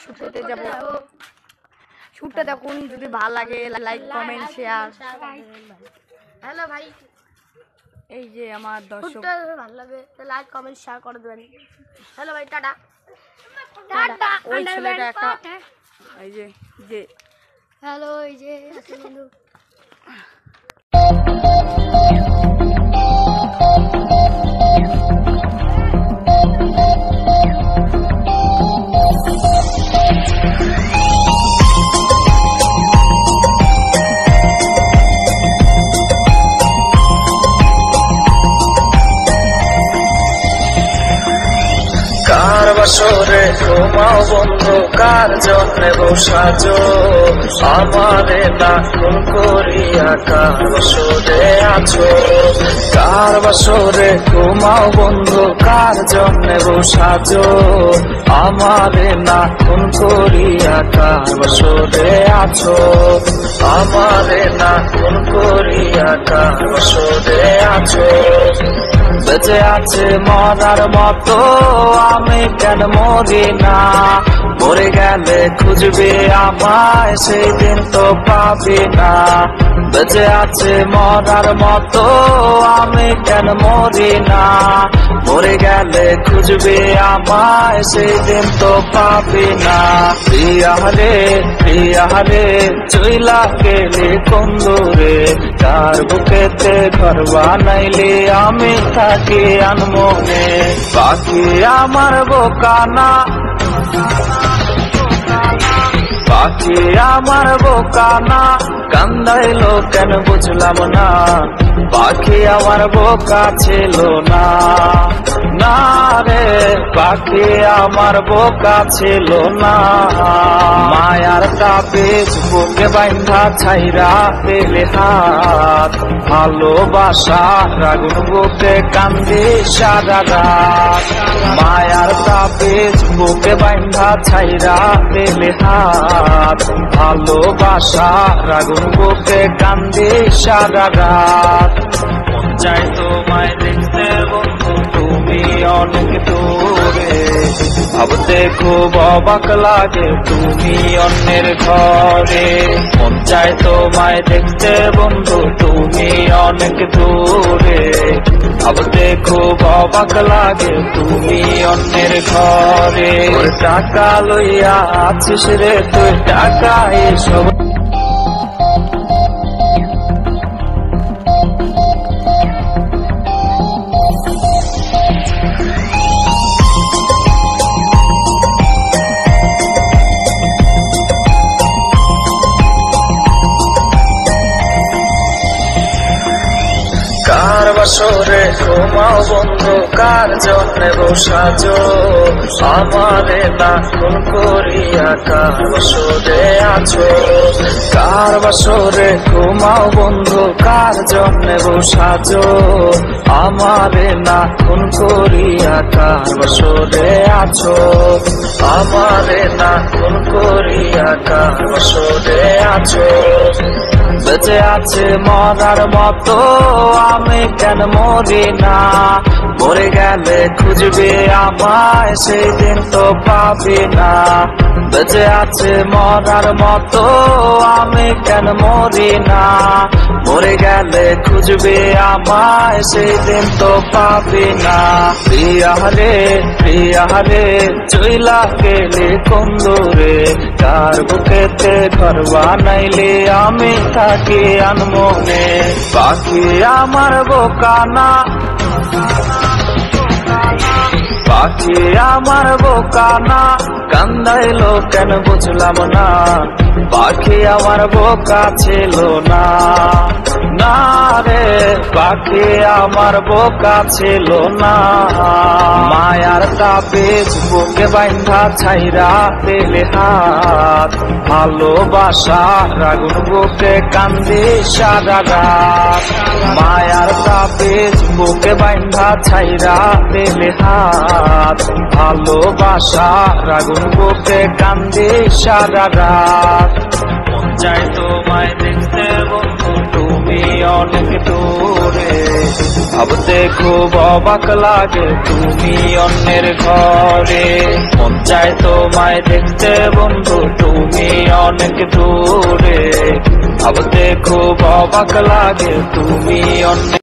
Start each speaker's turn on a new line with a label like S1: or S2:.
S1: শুটতে যাব শুটটা দেখুন যদি ভালো লাগে লাইক কমেন্ট শেয়ার।
S2: হ্যালো ভাই,
S1: এই যে আমার দর্শক
S2: ভালো লাগে লাইক কমেন্ট শেয়ার করে দেবেন। হ্যালো ভাই, টাটা।
S1: ওই ছেলেটা একটা এই যে
S2: হ্যালো, এই যে বন্ধু
S3: বাসরে ঘুমাও বন্ধু, কার জন্যে বসাজো আমারে না খুন করিয়া কার বাসরে আছো। কার বাসরে ঘুমাও বন্ধু, কার জন্যে বসাজো আমারে না খুন করিয়া কার বাসরে আছো। আমারে না খুন করিয়া কার বাসরে আছো। বেঁচে আছে মরার মতো আমি কেন মরি না, মরে গেলে খুঁজবে আমায় সেই দিন তো পাবি না। বেঁচে আছে মরার মতো আমি কেন মরি না, মরে গেলে খুঁজবে আমায় সেই দিন তো পাবি না। প্রিয়ারে চইলা গেলে কন্দুরে, কার বুকেতে ঘর বানাইলে আমি থাকি আনমনে। বাকি আমার বোকানা, বাকি আমার বোকানা, কান্দাইলো কেন বুঝলাম না। পাখি আমার বোকা ছিল না, না রে পাখি আমার বোকা ছিল না। মায়ার তাবিজ বুকে বাইন্ধা ছাইরা পেলে হাত, ভালোবাসা আগুন বুকে কান্দি সারা রাত। মায়ার তাবিজ বুকে বাইন্ধা ছাইরা পেলে হাত, ভালোবাসা আগুন বুকে কান্দি সারা রাত। মন চাই তোমায় দেখতে বন্ধু, তুমি অনেক দূরে, ভাবতে খুব অবাক লাগে তুমি অন্যের ঘরে। মন চাই তোমায় দেখতে বন্ধু, তুমি অনেক দূরে, ভাবতে খুব অবাক লাগে তুমি অন্যের ঘরে। তোর টাকা লইয়া আছিস রে তুই, টাকা এসব কার বাসরে ঘুমাও বন্ধু, কার জন্যে বসাজো আমারে না খুন করিয়া কার বাসরে আছো। কার বাসরে ঘুমাও বন্ধু, কার জন্যে বসাজো আমারে না খুন করিয়া কার বাসরে আছো। আমারে না খুন করিয়া কার বাসরে আছো। বেঁচে আছে মরার মতো আমি কেন মরি না, মরে গেলে খুঁজবে আমায় সেই দিন তো পাবি না। বেঁচে আছে মরার মতো আমি কেন মরি না, মরে গেলে খুঁজবে আমায় সেই দিন তো পাবি না। প্রিয়ারে চইলা গেলে কন্দুরে, কার বুকেতে ঘর বানাইলে আমি থাকি আনমনে। পাখি আমার বোকানা, পাখি আমার বোকানা, কান্দাইলো কেন বুঝলাম না। পাখি আমার বোকা ছিল না, না রে পাখি আমার বোকা ছিল না। মায়ার তাবিজ বুকে বাইন্ধা ছাইরা পেলে হাত, ভালোবাসা আগুন বুকে কান্দি সারা রাত। মায়ার তাবিজ বুকে বাইন্ধা ছাইরা পেলে হাত, ভালোবাসা আগুন বুকে কান্দি সারা রাত। মন চাই তোমায় দেখতে বন্ধু, তুমি তুমি অনেক দূরে। ভাবতে খুব অবাক লাগে তুমি অন্যের ঘরে। মন চায় তোমায় দেখতে বন্ধু, তুমি অনেক দূরে। ভাবতে খুব অবাক লাগে তুমি অন্য